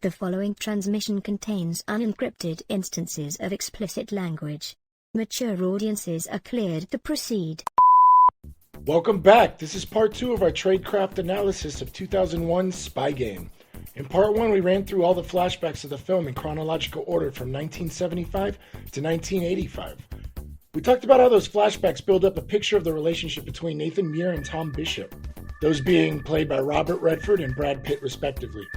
The following transmission contains unencrypted instances of explicit language. Mature audiences are cleared to proceed. Welcome back. This is part 2 of our tradecraft analysis of 2001 Spy Game. In part 1, we ran through all the flashbacks of the film in chronological order from 1975 to 1985. We talked about how those flashbacks build up a picture of the relationship between Nathan Muir and Tom Bishop, those being played by Robert Redford and Brad Pitt respectively.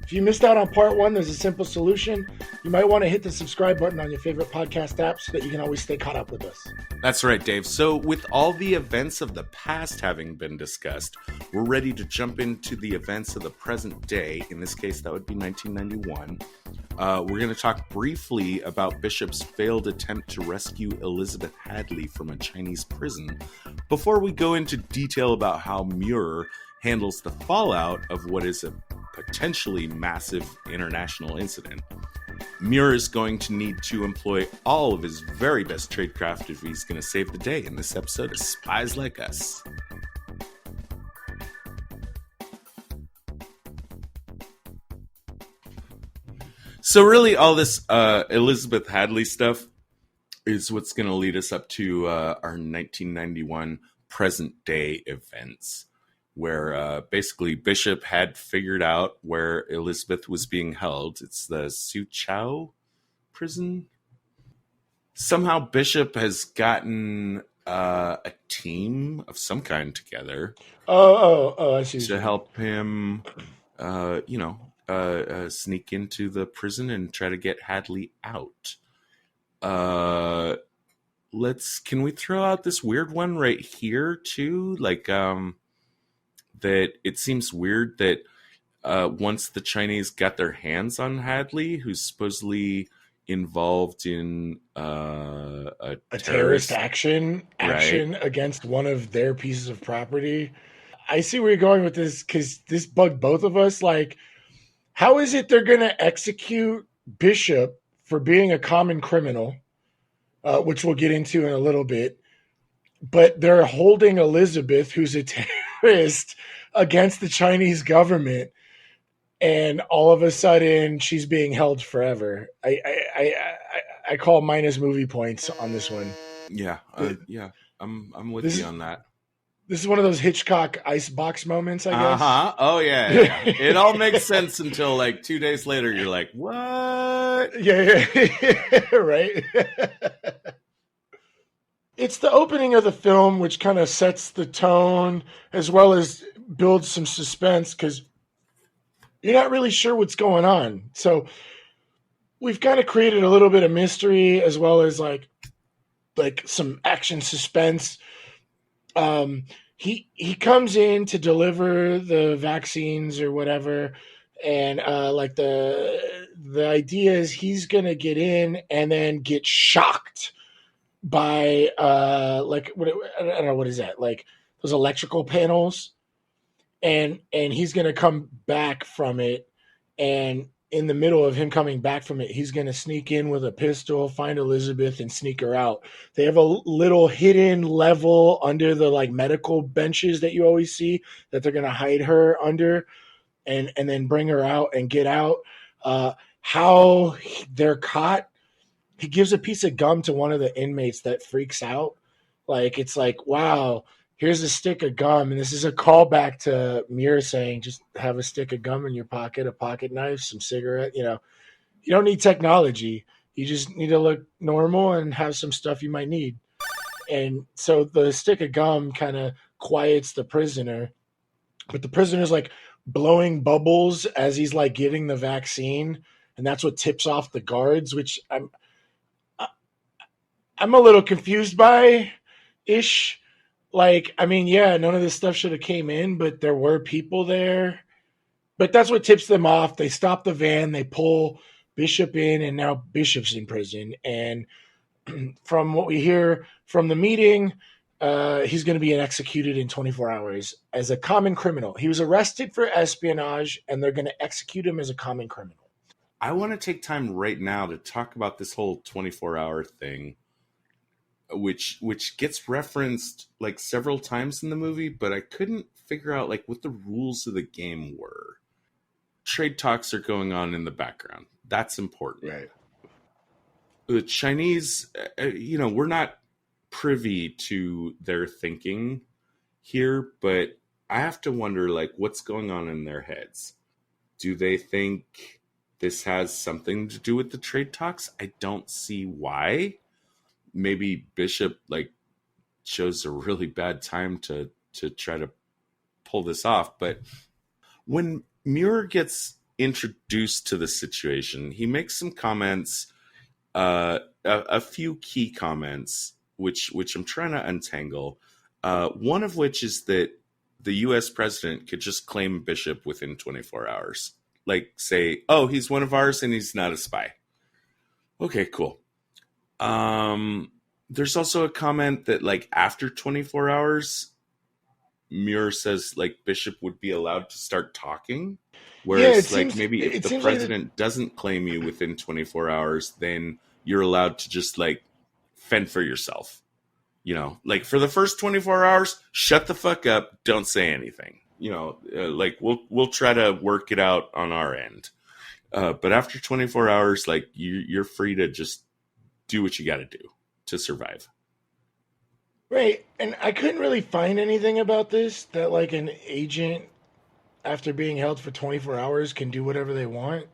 If you missed out on part 1, there's a simple solution. You might want to hit the subscribe button on your favorite podcast app so that you can always stay caught up with us. That's right, Dave. So with all the events of the past having been discussed, we're ready to jump into the events of the present day. In this case, that would be 1991. We're going to talk briefly about Bishop's failed attempt to rescue Elizabeth Hadley from a Chinese prison before we go into detail about how Muir handles the fallout of what is a potentially massive international incident. Muir is going to need to employ all of his very best tradecraft if he's going to save the day in this episode of Spies Like Us. So really all this Elizabeth Hadley stuff is what's going to lead us up to our 1991 present day events, where basically Bishop had figured out where Elizabeth was being held. It's the Soochow prison. Somehow Bishop has gotten a team of some kind together. I see. To help him, sneak into the prison and try to get Hadley out. Can we throw out this weird one right here too? That it seems weird that once the Chinese got their hands on Hadley, who's supposedly involved in a terrorist action right, against one of their pieces of property. I see where you're going with this because this bugged both of us. Like, how is it they're going to execute Bishop for being a common criminal, which we'll get into in a little bit, but they're holding Elizabeth, who's a terrorist, against the Chinese government, and all of a sudden she's being held forever. I call minus movie points on this one. Yeah, I'm with you on that. This is one of those Hitchcock icebox moments, I guess. Oh yeah. It all makes sense until like 2 days later. You're like, what? Yeah, right. It's the opening of the film, which kind of sets the tone as well as builds some suspense because you're not really sure what's going on. So we've kind of created a little bit of mystery as well as like some action suspense. He comes in to deliver the vaccines or whatever, and the idea is he's gonna get in and then get shocked by I don't know, what is that, like those electrical panels, and he's gonna come back from it, and in the middle of him coming back from it, he's gonna sneak in with a pistol, find Elizabeth, and sneak her out. They have a little hidden level under the like medical benches that you always see that they're gonna hide her under, and then bring her out and get out. How they're caught, he gives a piece of gum to one of the inmates that freaks out. Like, it's like, wow, here's a stick of gum. And this is a callback to Muir saying, just have a stick of gum in your pocket, a pocket knife, some cigarette. You don't need technology. You just need to look normal and have some stuff you might need. And so the stick of gum kind of quiets the prisoner. But the prisoner's like blowing bubbles as he's like getting the vaccine. And that's what tips off the guards, which I'm a little confused by ish. Like, I mean, yeah, none of this stuff should have came in, but there were people there. But that's what tips them off. They stop the van, they pull Bishop in, and now Bishop's in prison. And from what we hear from the meeting, he's going to be executed in 24 hours as a common criminal. He was arrested for espionage, and they're going to execute him as a common criminal. I want to take time right now to talk about this whole 24-hour thing, which gets referenced like several times in the movie, but I couldn't figure out like what the rules of the game were. trade talks are going on in the background. That's important. Right. The Chinese, we're not privy to their thinking here, but I have to wonder, like, what's going on in their heads. Do they think this has something to do with the trade talks? I don't see why. Maybe Bishop like chose a really bad time to try to pull this off. But when Muir gets introduced to the situation, he makes some comments, a few key comments, which I'm trying to untangle. One of which is that the U.S. president could just claim Bishop within 24 hours. Like, say, oh, he's one of ours and he's not a spy. Okay, cool. There's also a comment that, like, after 24 hours, Muir says, like, Bishop would be allowed to start talking. Whereas, maybe if the president doesn't claim you within 24 hours, then you're allowed to just, like, fend for yourself. Like, for the first 24 hours, shut the fuck up. Don't say anything. Like, we'll try to work it out on our end. But after 24 hours, like, you're free to just do what you got to do to survive. Right. And I couldn't really find anything about this, that like an agent, after being held for 24 hours, can do whatever they want.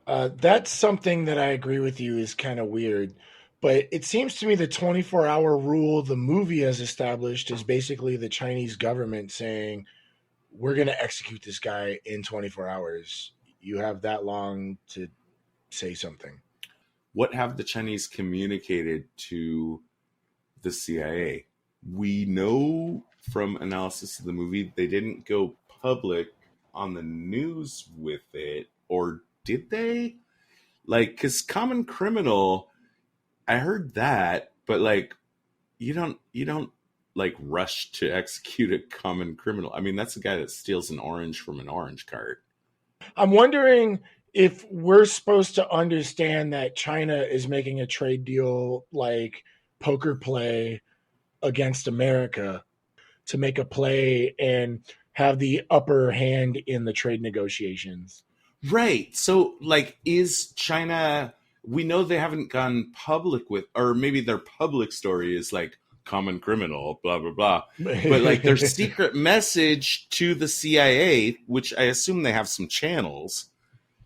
That's something that I agree with you is kind of weird. But it seems to me the 24-hour rule the movie has established is basically the Chinese government saying, we're going to execute this guy in 24 hours. You have that long to say something. What have the Chinese communicated to the CIA? We know from analysis of the movie, they didn't go public on the news with it, or did they? Like, because common criminal, I heard that, but like, you don't like rush to execute a common criminal. I mean, that's the guy that steals an orange from an orange cart. I'm wondering if we're supposed to understand that China is making a trade deal like poker play against America to make a play and have the upper hand in the trade negotiations. Right. So, like, is China, we know they haven't gone public with, or maybe their public story is like common criminal, blah, blah, blah. But like their secret message to the CIA, which I assume they have some channels,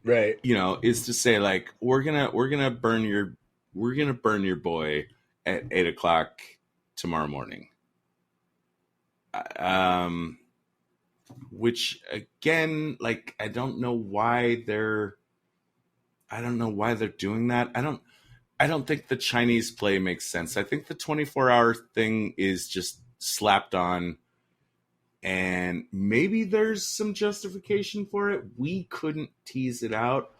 right? Is to say like, we're gonna burn your boy at 8:00 tomorrow morning. Which again, like, I don't know why they're doing that. I don't think the Chinese play makes sense. I think the 24-hour thing is just slapped on, and maybe there's some justification for it. We couldn't tease it out,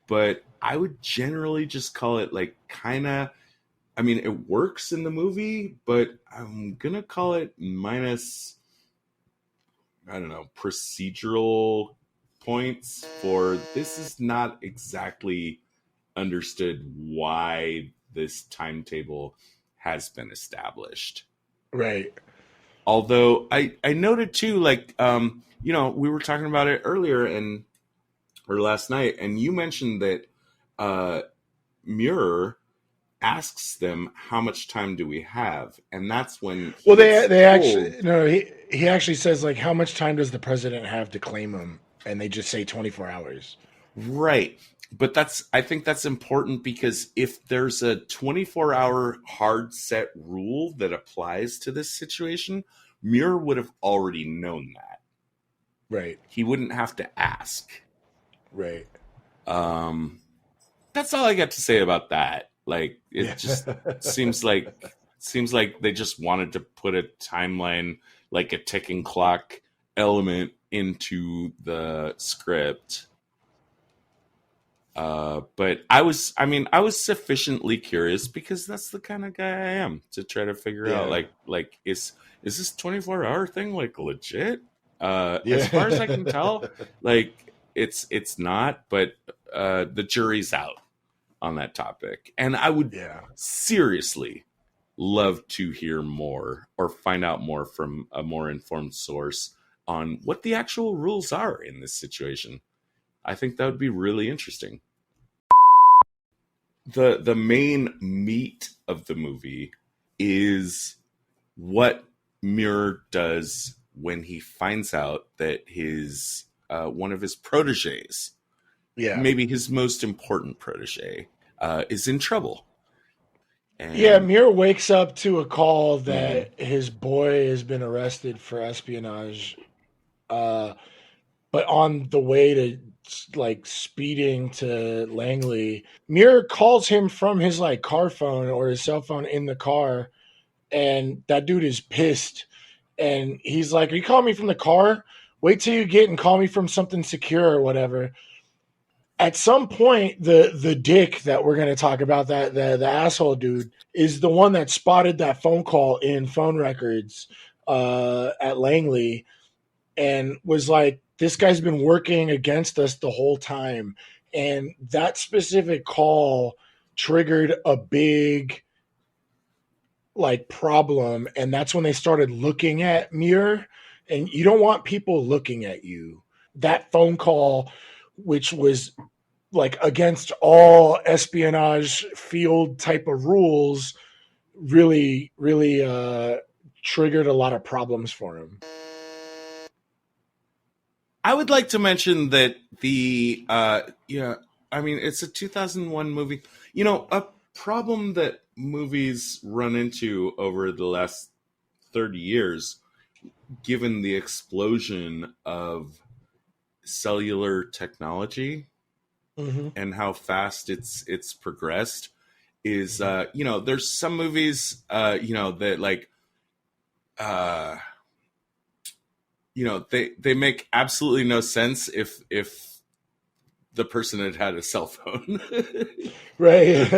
but I would generally just call it like I mean, it works in the movie, but I'm going to call it minus, I don't know, procedural points for this is not exactly understood why this timetable has been established. Right. Although I noted too, like, we were talking about it earlier or last night, and you mentioned that Muir asks them, how much time do we have? And that's when he actually says, like, how much time does the president have to claim him? And they just say 24 hours. Right. But I think that's important, because if there's a 24-hour hard set rule that applies to this situation, Muir would have already known that. Right. He wouldn't have to ask. Right. That's all I got to say about that. Like, it just seems like they just wanted to put a timeline, like a ticking clock element, into the script. But I was sufficiently curious, because that's the kind of guy I am, to try to figure out like is this 24-hour thing like legit? As far as I can tell, like it's not, but the jury's out on that topic. And I would seriously love to hear more or find out more from a more informed source on what the actual rules are in this situation. I think that would be really interesting. The main meat of the movie is what Muir does when he finds out that his one of his proteges, Yeah. maybe his most important protege, is in trouble. Yeah, And Muir wakes up to a call Mhm. that his boy has been arrested for espionage. Uh, but on the way to like speeding to Langley, Muir calls him from his like car phone or his cell phone in the car, and that dude is pissed. And he's like, "Are you calling me from the car? Wait till you get and call me from something secure or whatever." At some point, the dick that we're gonna talk about, that the asshole dude, is the one that spotted that phone call in phone records at Langley, and was like, "This guy's been working against us the whole time." And that specific call triggered a big like problem, and that's when they started looking at Muir. And you don't want people looking at you. That phone call, which was like against all espionage field type of rules, really triggered a lot of problems for him. I would like to mention that I mean, it's a 2001 movie. A problem that movies run into over the last 30 years, given the explosion of cellular technology Mm-hmm. and how fast it's progressed, is there's some movies that like uh they make absolutely no sense if the person had had a cell phone. Right.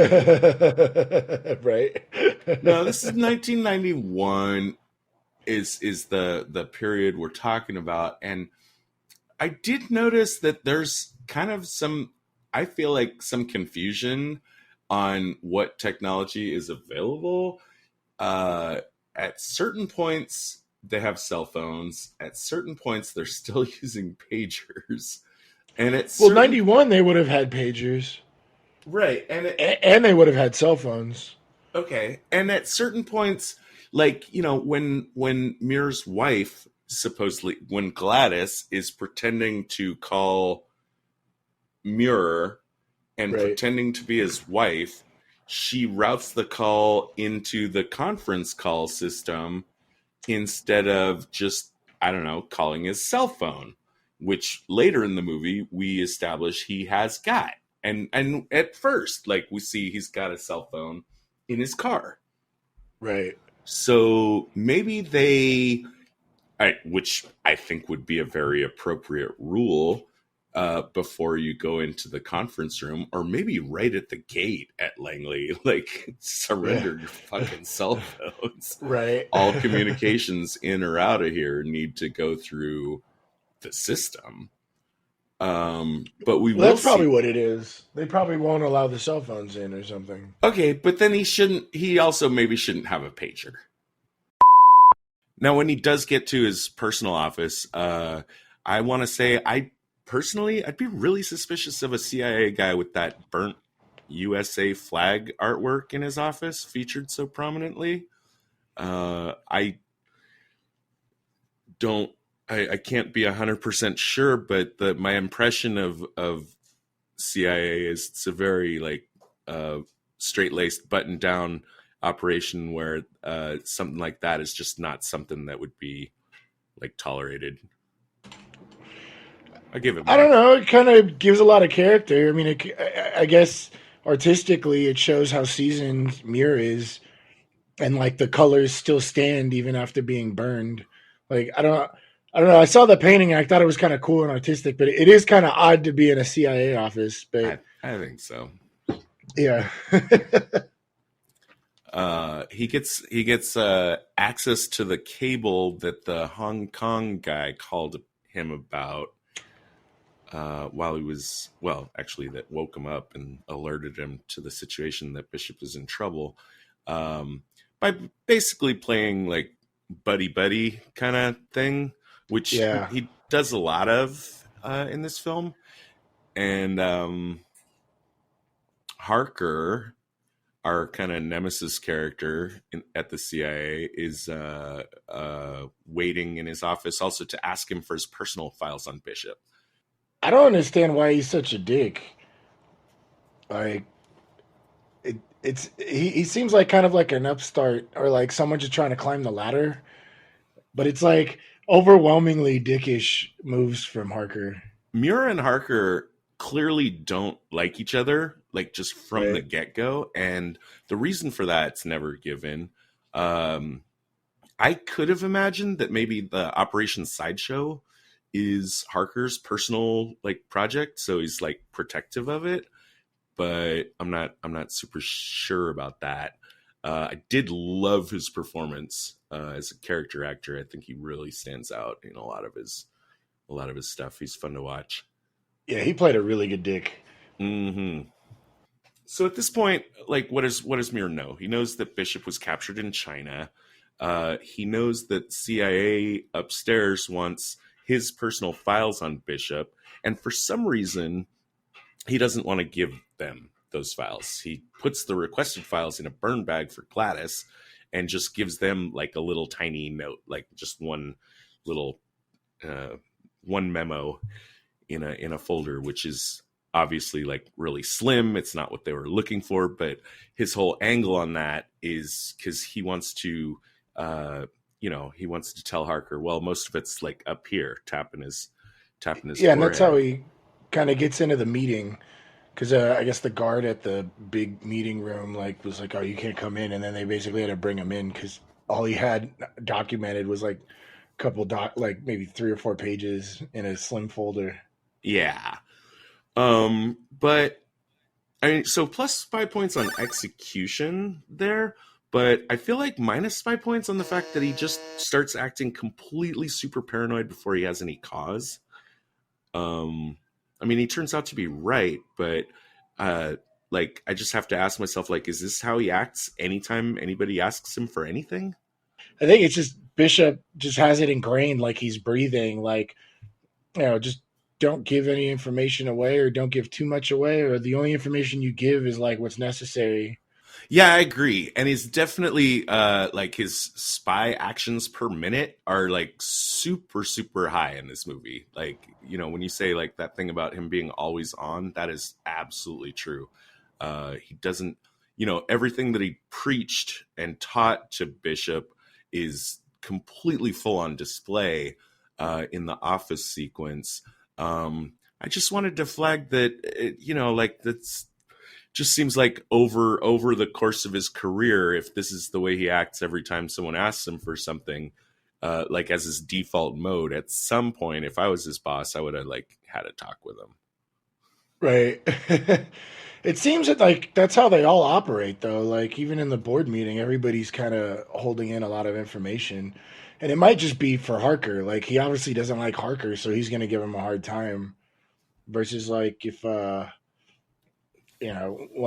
Right. No, this is 1991 is the period we're talking about. And I did notice that there's kind of some, I feel like, some confusion on what technology is available. uh at certain points they have cell phones, at certain points they're still using pagers, and at Well, certain 91 they would have had pagers, right and and they would have had cell phones. Okay. And at certain points, like, when Muir's wife, supposedly, when Gladys is pretending to call Muir and Right. pretending to be his wife, she routes the call into the conference call system instead of just, I don't know, calling his cell phone, which later in the movie we establish he has got. And at first, like, we see he's got a cell phone in his car. Right. So maybe which I think would be a very appropriate rule before you go into the conference room, or maybe right at the gate at Langley, like, Yeah. surrender your fucking cell phones. Right. All communications in or out of here need to go through the system. But we Well, will that's probably see. what it is. They probably won't allow the cell phones in or something. Okay, but then he also maybe shouldn't have a pager. Now, when he does get to his personal office, I want to say, I'd be really suspicious of a CIA guy with that burnt USA flag artwork in his office featured so prominently. I don't, I can't be 100% sure, but my impression of CIA is it's a very like straight laced, button down operation where something like that is just not something that would be like tolerated. I give it I don't my know. It kind of gives a lot of character. I mean, I guess artistically, it shows how seasoned Muir is, and like the colors still stand even after being burned. Like I don't know. I saw the painting. I thought it was kind of cool and artistic, but it is kind of odd to be in a CIA office. But I think so. yeah, He gets access to the cable that the Hong Kong guy called him about while he was, actually, that woke him up and alerted him to the situation that Bishop is in trouble, by basically playing like buddy buddy kind of thing, which yeah, he does a lot of in this film. And Harker, our kind of nemesis character at the CIA, is waiting in his office also to ask him for his personal files on Bishop. I don't understand why he's such a dick. Like he seems like kind of like an upstart or like someone just trying to climb the ladder, but it's like overwhelmingly dickish moves from Harker. Muir and Harker clearly don't like each other, like just from the Right. get-go, and the reason for that's never given. I could have imagined that maybe the Operation Sideshow is Harker's personal like project, so he's like protective of it, but I'm not super sure about that. I did love his performance as a character actor. I think he really stands out in a lot of his stuff. He's fun to watch. Yeah, he played a really good dick. Hmm. So at this point, like, what does Mir know? He knows that Bishop was captured in China. He knows that CIA upstairs wants his personal files on Bishop, and for some reason, he doesn't want to give them those files. He puts the requested files in a burn bag for Gladys, and just gives them like a little tiny note, like just one little uh, one memo in a folder, which is obviously like really slim. It's not what they were looking for, but his whole angle on that is because he wants to, he wants to tell Harker, well, most of it's like up here, tapping his Yeah, and that's how forehead. he kind of gets into the meeting because I guess the guard at the big meeting room like was like, "Oh, you can't come in," and then they basically had to bring him in because all he had documented was like a couple like maybe 3 or 4 pages in a slim folder. Yeah. But I mean, so plus 5 points on execution there, but I feel like minus 5 points on the fact that he just starts acting completely super paranoid before he has any cause. Um, I mean, he turns out to be right, but uh, like, I just have to ask myself, like, is this how he acts anytime anybody asks him for anything? I think it's just Bishop just has it ingrained, like he's breathing, like just don't give any information away or don't give too much away, or the only information you give is like what's necessary. Yeah, I agree. And he's definitely like his spy actions per minute are like super super high in this movie. Like, when you say like that thing about him being always on, that is absolutely true. He doesn't, everything that he preached and taught to Bishop is completely full on display in the office sequence. I just wanted to flag that, like that's just seems like over the course of his career, if this is the way he acts every time someone asks him for something, like as his default mode, at some point, if I was his boss, I would have like had a talk with him. Right. It seems that like that's how they all operate though. Like even in the board meeting, everybody's kind of holding in a lot of information. And it might just be for Harker. Like he obviously doesn't like Harker, so he's going to give him a hard time versus like if one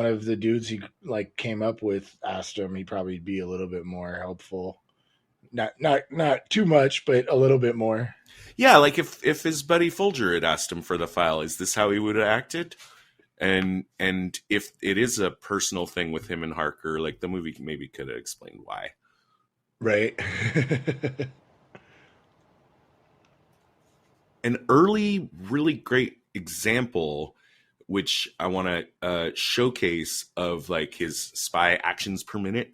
of the dudes he like came up with asked him, he'd probably be a little bit more helpful. Not too much, but a little bit more. Yeah, like if his buddy Folger had asked him for the file, is this how he would have acted? And if it is a personal thing with him and Harker, like the movie maybe could have explained why. Right. An early, really great example, which I want to showcase of like his spy actions per minute,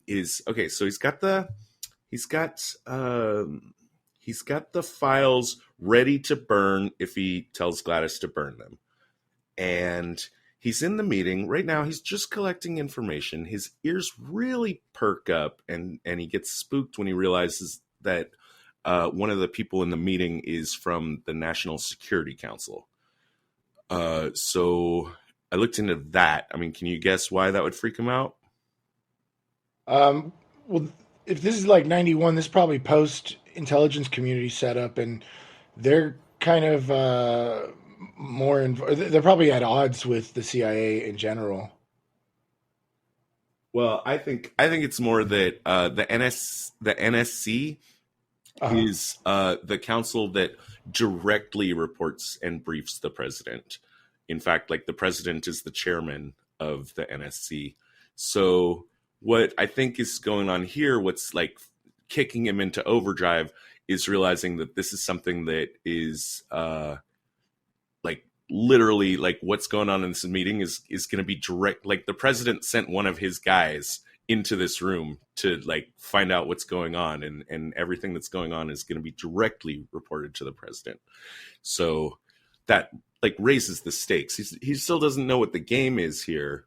is okay. So he's got he's got the files ready to burn if he tells Gladys to burn them, and he's in the meeting right now. He's just collecting information. His ears really perk up, and he gets spooked when he realizes that one of the people in the meeting is from the National Security Council. So I looked into that. I mean, can you guess why that would freak him out? um, well, if this is like 91, this is probably post intelligence community setup, and they're kind of they're probably at odds with the CIA in general. Well, I think it's more that the NSC Uh-huh. is the council that directly reports and briefs the president. In fact, like the president is the chairman of the NSC. So what I think is going on here, what's like kicking him into overdrive, is realizing that this is something that is like literally like what's going on in this meeting is going to be direct. Like the president sent one of his guys into this room to like find out what's going on, and everything that's going on is going to be directly reported to the president. So that like raises the stakes. He still doesn't know what the game is here,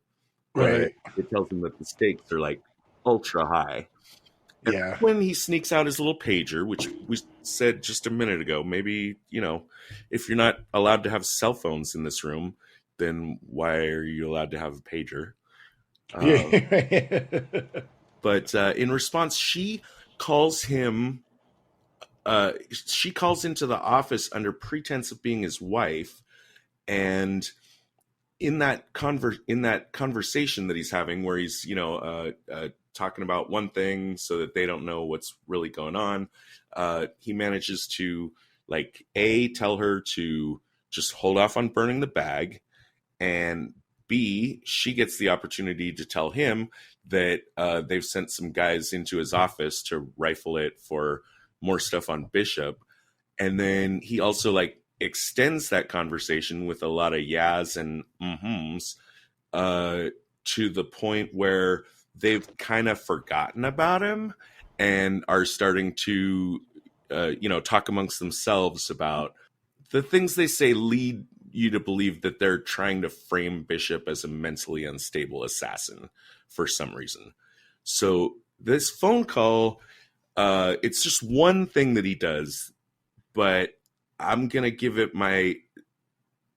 but Right. it tells him that the stakes are like ultra high. And Yeah. when he sneaks out his little pager, which we said just a minute ago, maybe, you know, if you're not allowed to have cell phones in this room, then why are you allowed to have a pager? Yeah. But in response, she calls him. She calls into the office under pretense of being his wife, and in that conversation that he's having, where he's talking about one thing so that they don't know what's really going on, he manages to like tell her to just hold off on burning the bag, and B, she gets the opportunity to tell him that they've sent some guys into his office to rifle it for more stuff on Bishop. And then he also like extends that conversation with a lot of yeahs and mm-hms to the point where they've kind of forgotten about him and are starting to talk amongst themselves about the things they say lead you to believe that they're trying to frame Bishop as a mentally unstable assassin for some reason. So this phone call, it's just one thing that he does, but I'm going to give it my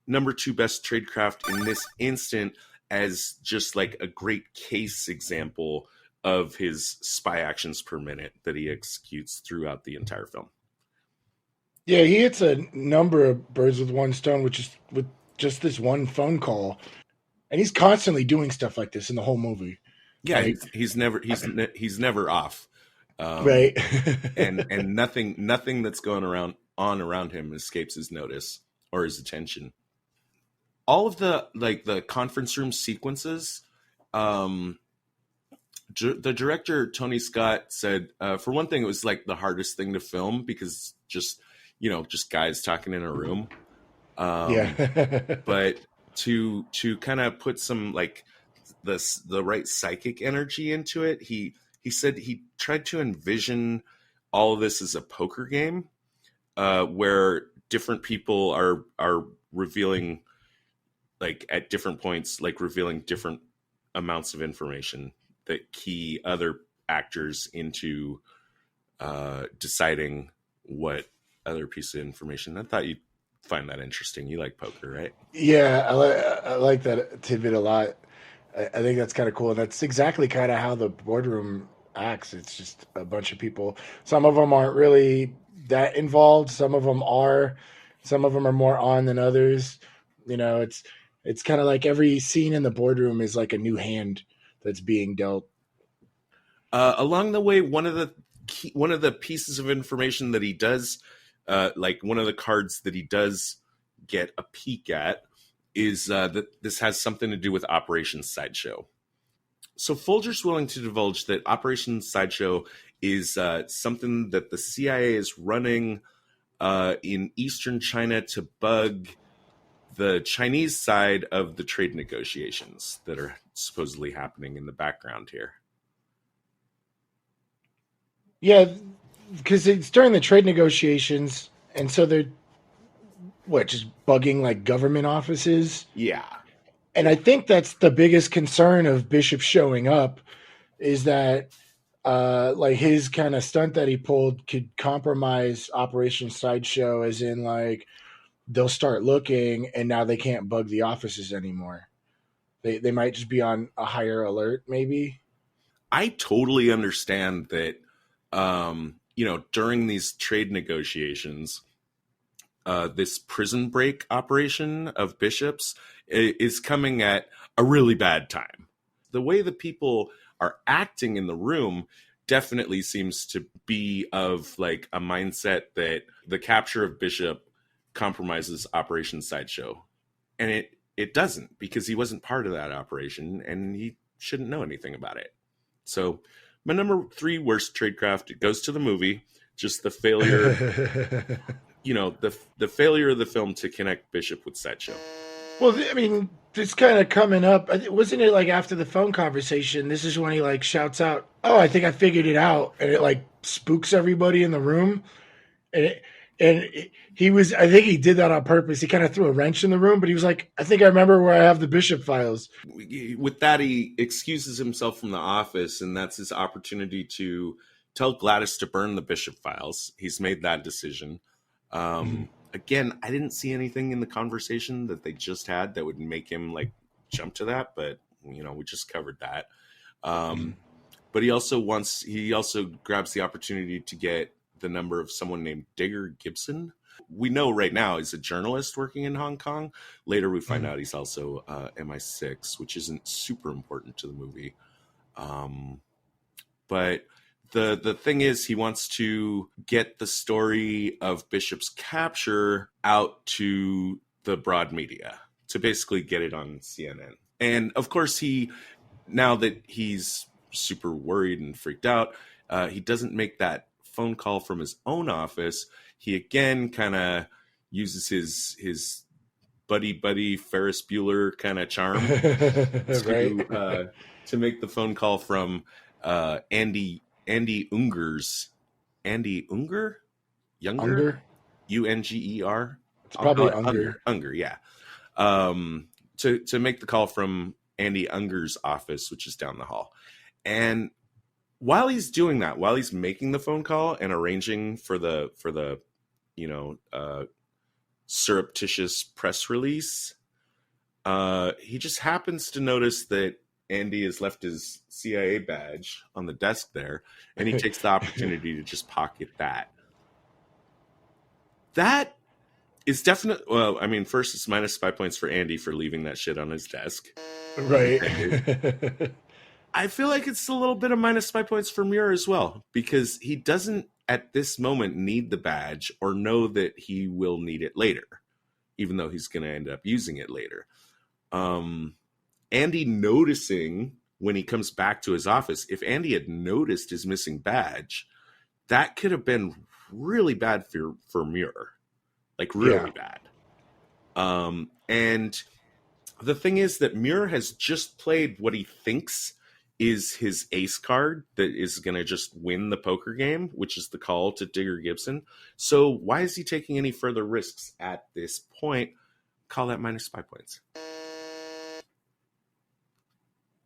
number 2 best tradecraft in this instant as just like a great case example of his spy actions per minute that he executes throughout the entire film. Yeah, he hits a number of birds with one stone, which is with just this one phone call, and he's constantly doing stuff like this in the whole movie. Yeah, Like, he's never off, right? and nothing that's going around him escapes his notice or his attention. All of the conference room sequences, the director Tony Scott said, for one thing, it was like the hardest thing to film because just guys talking in a room. Yeah. But to kind of put some like the right psychic energy into it, he said he tried to envision all of this as a poker game, where different people are revealing, like at different points, like revealing different amounts of information that key other actors into deciding what other piece of information. I thought you'd find that interesting. You like poker, right? Yeah, I like that tidbit a lot. I think that's kind of cool. And that's exactly kind of how the boardroom acts. It's just a bunch of people. Some of them aren't really that involved. Some of them are. Some of them are more on than others. It's kind of like every scene in the boardroom is like a new hand that's being dealt. Along the way, one of the pieces of information that he does, like one of the cards that he does get a peek at, is that this has something to do with Operation Sideshow. So Folger's willing to divulge that Operation Sideshow is something that the CIA is running in eastern China to bug the Chinese side of the trade negotiations that are supposedly happening in the background here. Yeah, because it's during the trade negotiations, and so they're just bugging like government offices. Yeah. And I think that's the biggest concern of Bishop showing up, is that like his kind of stunt that he pulled could compromise Operation Sideshow, as in like they'll start looking and now they can't bug the offices anymore. They might just be on a higher alert, maybe. I totally understand that, during these trade negotiations, this prison break operation of Bishop's is coming at a really bad time. The way the people are acting in the room definitely seems to be of like a mindset that the capture of Bishop compromises Operation Sideshow. And it doesn't, because he wasn't part of that operation and he shouldn't know anything about it. So my number 3 worst tradecraft, it goes to the movie, just the failure, the failure of the film to connect Bishop with Sideshow. Well, I mean, it's kind of coming up. Wasn't it like after the phone conversation? This is when he like shouts out, "Oh, I think I figured it out," and it like spooks everybody in the room. He was, I think he did that on purpose. He kind of threw a wrench in the room, but he was like, "I think I remember where I have the Bishop files." With that, he excuses himself from the office, and that's his opportunity to tell Gladys to burn the Bishop files. He's made that decision. Again, I didn't see anything in the conversation that they just had that would make him like jump to that, but we just covered that. But he also grabs the opportunity to get the number of someone named Digger Gibson. We know right now he's a journalist working in Hong Kong. Later we find out he's also MI6, which isn't super important to the movie. But the thing is, he wants to get the story of Bishop's capture out to the broad media, to basically get it on CNN. And of course, now that he's super worried and freaked out, he doesn't make that phone call from his own office. He again kind of uses his buddy Ferris Bueller kind of charm to make the phone call from Andy Unger's. Andy Unger? Younger? Unger? It's probably Unger. Unger, yeah. To make the call from Andy Unger's office, which is down the hall. And while he's doing that, while he's making the phone call and arranging for the surreptitious press release, he just happens to notice that Andy has left his CIA badge on the desk there, and he takes the opportunity to just pocket that. That is definitely, well, I mean, first it's minus 5 points for Andy for leaving that shit on his desk. Right. I feel like it's a little bit of minus 5 points for Muir as well, because he doesn't at this moment need the badge or know that he will need it later, even though he's going to end up using it later. Andy noticing when he comes back to his office, if Andy had noticed his missing badge, that could have been really bad for Muir. Like really bad. And the thing is that Muir has just played what he thinks is his ace card that is going to just win the poker game, which is the call to Digger Gibson. So why is he taking any further risks at this point? Call that minus 5 points.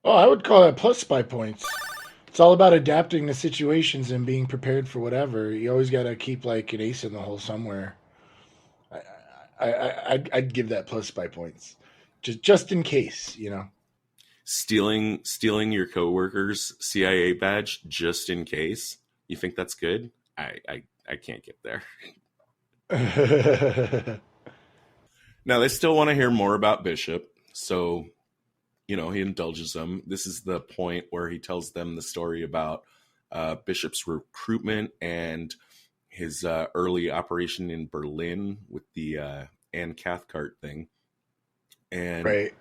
Oh, I would call that plus 5 points. It's all about adapting to situations and being prepared for whatever. You always got to keep like an ace in the hole somewhere. I'd give that plus 5 points, just in case, Stealing your coworker's CIA badge just in case. You think that's good? I can't get there. Now they still want to hear more about Bishop, so he indulges them. This is the point where he tells them the story about Bishop's recruitment and his early operation in Berlin with the Anne Cathcart thing. And right.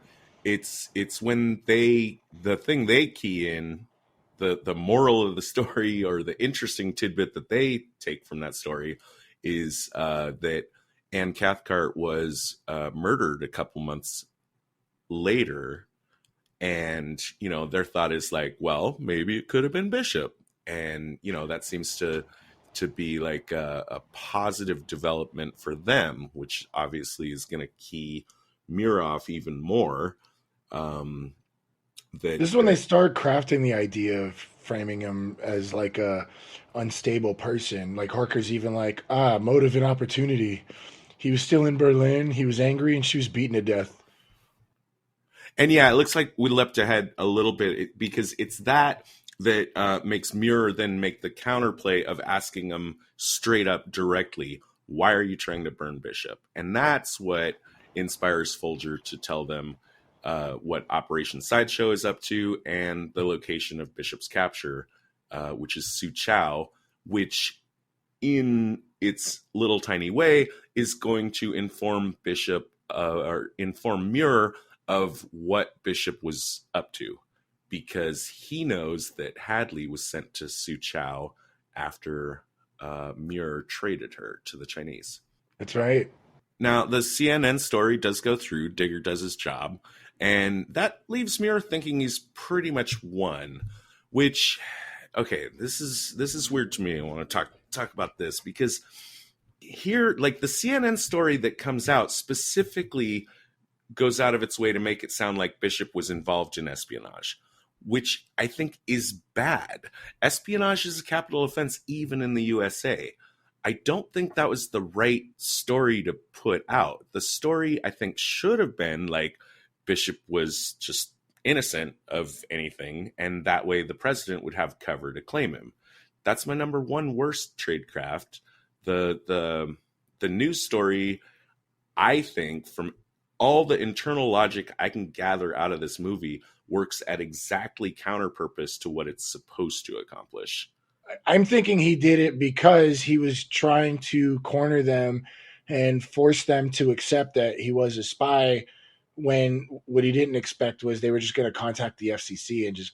It's when the thing they key in, the moral of the story, or the interesting tidbit that they take from that story is that Anne Cathcart was murdered a couple months later. And, their thought is like, well, maybe it could have been Bishop. And, that seems to be like a positive development for them, which obviously is going to key Muir off even more. This is when they start crafting the idea of framing him as like a unstable person. Like Harker's even like, motive and opportunity. He was still in Berlin. He was angry and she was beaten to death. And yeah, it looks like we leapt ahead a little bit because it's that makes Muir then make the counterplay of asking him straight up directly, why are you trying to burn Bishop? And that's what inspires Folger to tell them what Operation Sideshow is up to and the location of Bishop's capture which is Su Chao, which in its little tiny way is going to inform Bishop or inform Muir of what Bishop was up to, because he knows that Hadley was sent to Su Chao after Muir traded her to the Chinese. That's right. Now, the CNN story does go through. Digger does his job, and that leaves Muir thinking he's pretty much won. Which, okay, this is weird to me. I want to talk about this because here, like the CNN story that comes out specifically goes out of its way to make it sound like Bishop was involved in espionage, which I think is bad. Espionage is a capital offense even in the USA. I don't think that was the right story to put out. The story, I think, should have been like Bishop was just innocent of anything, and that way the president would have cover to claim him. That's my number one worst tradecraft. The news story, I think, from all the internal logic I can gather out of this movie, works at exactly counter purpose to what it's supposed to accomplish. I'm thinking he did it because he was trying to corner them and force them to accept that he was a spy, when what he didn't expect was they were just going to contact the FCC and just,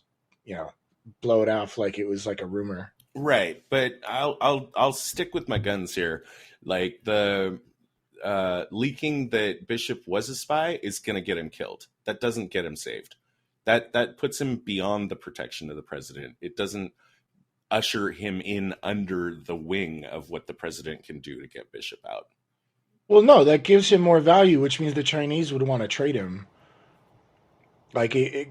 blow it off like it was like a rumor. Right, but I'll stick with my guns here. Like the leaking that Bishop was a spy is going to get him killed. That doesn't get him saved. That puts him beyond the protection of the president. It doesn't usher him in under the wing of what the president can do to get Bishop out. Well, no, that gives him more value, which means the Chinese would want to trade him. Like, I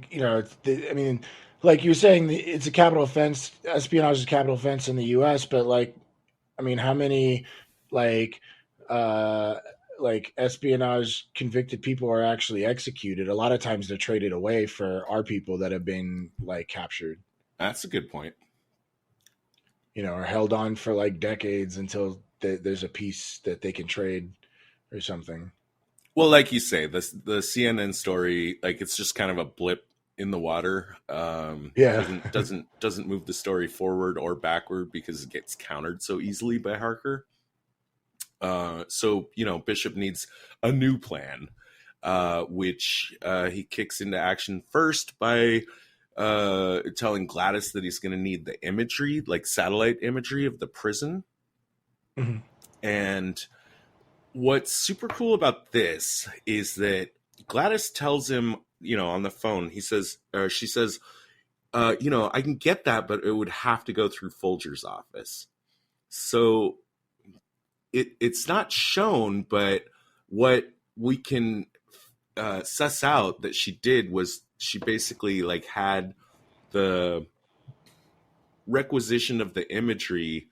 mean, like you're saying, it's a capital offense. Espionage is a capital offense in the U.S., but like, I mean, how many like espionage convicted people are actually executed? A lot of times they're traded away for our people that have been like captured. That's a good point. Or held on for like decades until there's a piece that they can trade or something. Well, like you say, the CNN story, like it's just kind of a blip in the water. Doesn't move the story forward or backward because it gets countered so easily by Harker. So Bishop needs a new plan, which he kicks into action first by telling Gladys that he's going to need the imagery, like satellite imagery of the prison. Mm-hmm. And what's super cool about this is that Gladys tells him, on the phone, she says, I can get that, but it would have to go through Folger's office. So it's not shown, but what we can suss out that she did was she basically like had the requisition of the imagery,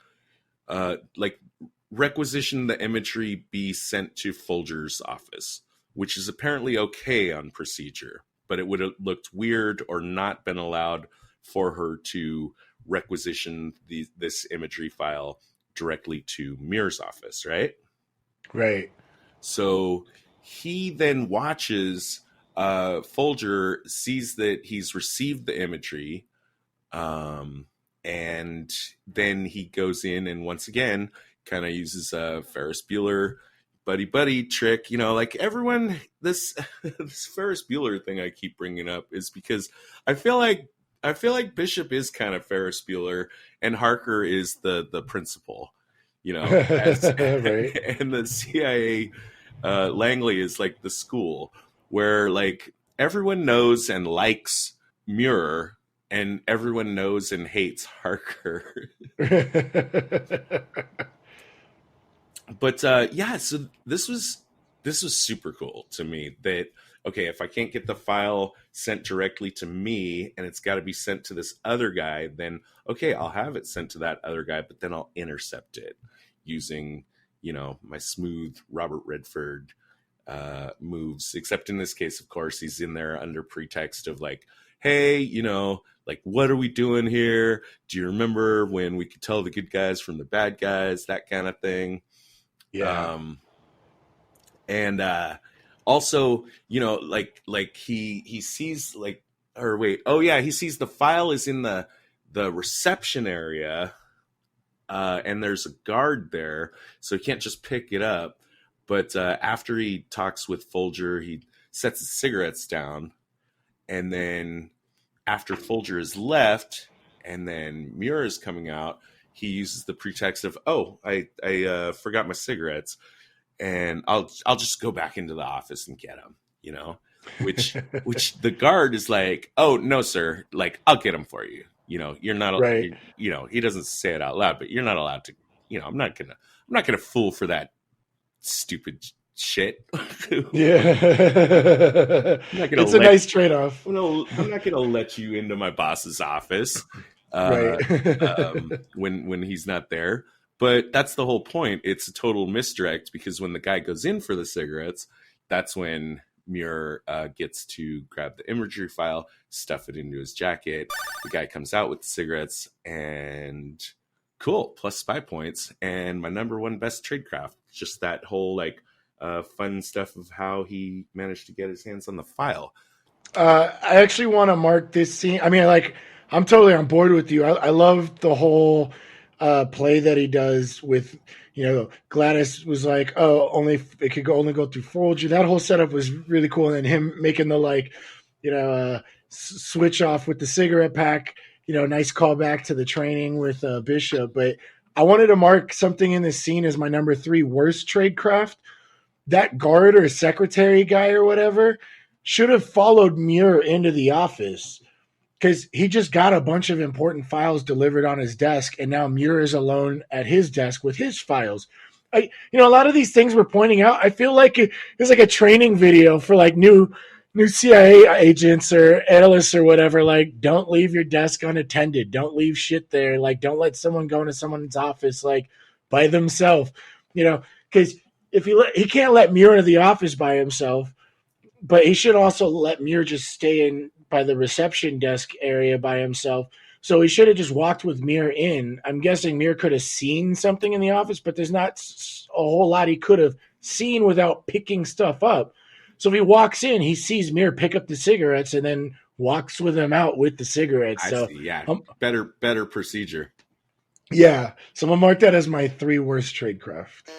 requisition the imagery be sent to Folger's office, which is apparently okay on procedure, but it would have looked weird or not been allowed for her to requisition this imagery file directly to Muir's office, right? Right. So he then watches Folger, sees that he's received the imagery, and then he goes in and once again kind of uses a Ferris Bueller buddy trick. Like everyone, this Ferris Bueller thing I keep bringing up is because I feel like Bishop is kind of Ferris Bueller and Harker is the principal, Right. and the CIA Langley is like the school where like everyone knows and likes Muir and everyone knows and hates Harker. But so this was super cool to me that, okay, if I can't get the file sent directly to me and it's got to be sent to this other guy, then okay, I'll have it sent to that other guy, but then I'll intercept it using, my smooth Robert Redford moves, except in this case, of course, he's in there under pretext of like, hey, like, what are we doing here? Do you remember when we could tell the good guys from the bad guys, that kind of thing? Yeah. And also, like he sees like, or wait, oh yeah, he sees the file is in the the reception area, and there's a guard there, so he can't just pick it up. But after he talks with Folger, he sets his cigarettes down, and then after Folger is left, and then Muir is coming out, he uses the pretext of, "Oh, I forgot my cigarettes, and I'll just go back into the office and get them," which the guard is like, "Oh no, sir, like I'll get them for you. You're not right. He doesn't say it out loud, but you're not allowed to. I'm not gonna fool for that stupid shit." Yeah, it's a nice trade-off. I'm not gonna let you into my boss's office, right? when he's not there. But that's the whole point. It's a total misdirect, because when the guy goes in for the cigarettes, that's when Muir gets to grab the imagery file, stuff it into his jacket. The guy comes out with the cigarettes, and cool, plus spy points. And my number one best tradecraft, just that whole fun stuff of how he managed to get his hands on the file. I actually want to mark this scene. I mean, I'm totally on board with you. I love the whole play that he does with, Gladys was like, "Oh, it could only go through Folger." That whole setup was really cool. And then him making the switch off with the cigarette pack, nice callback to the training with Bishop. But I wanted to mark something in this scene as my number 3 worst tradecraft. That guard or secretary guy or whatever should have followed Muir into the office, because he just got a bunch of important files delivered on his desk, and now Muir is alone at his desk with his files. A lot of these things we're pointing out, I feel like it's like a training video for new CIA agents or analysts or whatever. Like, don't leave your desk unattended. Don't leave shit there. Like, don't let someone go into someone's office by themselves. Because if he can't let Muir into the office by himself, but he should also let Muir just stay in by the reception desk area by himself. So he should have just walked with Muir in. I'm guessing Muir could have seen something in the office, but there's not a whole lot he could have seen without picking stuff up. So if he walks in, he sees Muir pick up the cigarettes and then walks with him out with the cigarettes. I see, yeah. Better procedure. Yeah. So I'm going to mark that as my 3 worst tradecraft.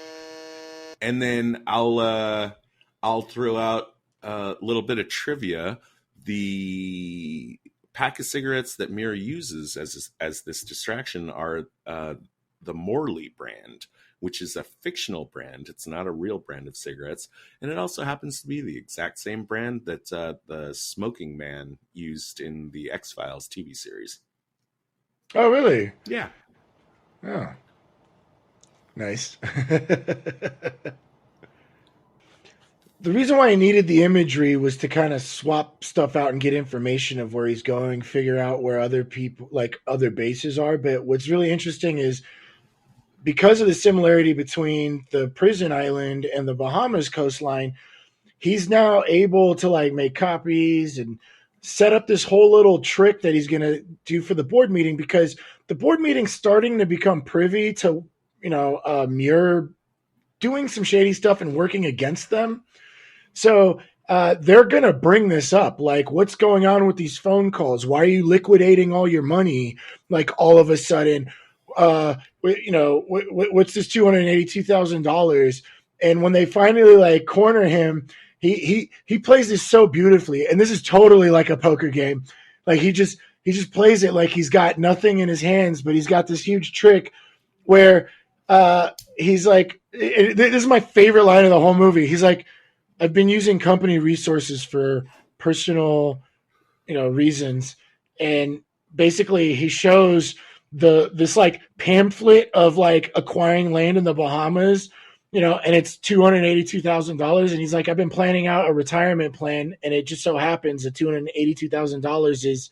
And then I'll throw out a little bit of trivia. The pack of cigarettes that Muir uses as this distraction are the Morley brand, which is a fictional brand. It's not a real brand of cigarettes. And it also happens to be the exact same brand that the smoking man used in the X-Files TV series. Oh, really? Yeah. Oh. Nice. The reason why I needed the imagery was to kind of swap stuff out and get information of where he's going, figure out where other people, other bases are. But what's really interesting is, because of the similarity between the prison island and the Bahamas coastline, he's now able to make copies and set up this whole little trick that he's going to do for the board meeting, because the board meeting's starting to become privy to, Muir doing some shady stuff and working against them. So they're going to bring this up. What's going on with these phone calls? Why are you liquidating all your money? All of a sudden, what's this $282,000? And when they finally corner him, he plays this so beautifully. And this is totally like a poker game. He just plays it like he's got nothing in his hands, but he's got this huge trick where he's like, this is my favorite line of the whole movie. He's like, "I've been using company resources for personal, reasons." And basically he shows this pamphlet of acquiring land in the Bahamas, and it's $282,000. And he's like, "I've been planning out a retirement plan, and it just so happens that $282,000 is